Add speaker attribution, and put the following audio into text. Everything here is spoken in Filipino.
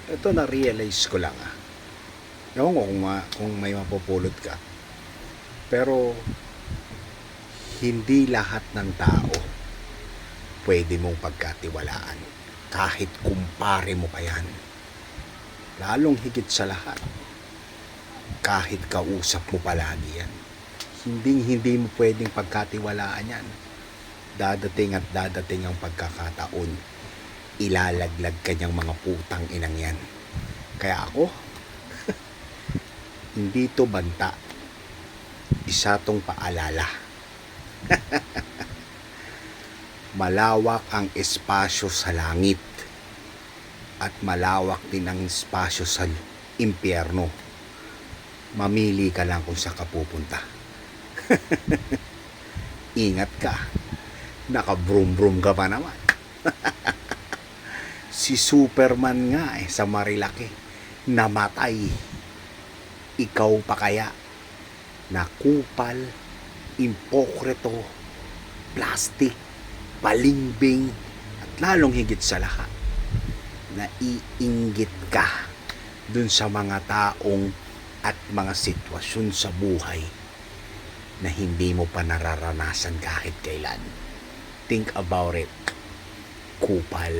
Speaker 1: Ito na-realize ko lang Ewan ko kung may mapupulot ka. Pero hindi lahat ng tao pwede mong pagkatiwalaan. Kahit kumpare mo pa yan. Lalong higit sa lahat, kahit kausap mo palagi yan. Hindi mo pwedeng pagkatiwalaan yan. Dadating at dadating ang pagkakataon, ilalaglag kanyang mga putang inang yan. Kaya ako, hindi to banta. Isa tong paalala. Malawak ang espasyo sa langit at malawak din ang espasyo sa impyerno. Mamili ka lang kung saan ka pupunta. Ingat ka. Naka-brum-brum ka pa naman. Si Superman nga sa Marilaki namatay. Ikaw pa kaya na kupal, impokreto, plastic, palimbing, at lalong higit sa lahat, naiinggit ka dun sa mga taong at mga sitwasyon sa buhay na hindi mo pa nararanasan kahit kailan. Think about it, kupal.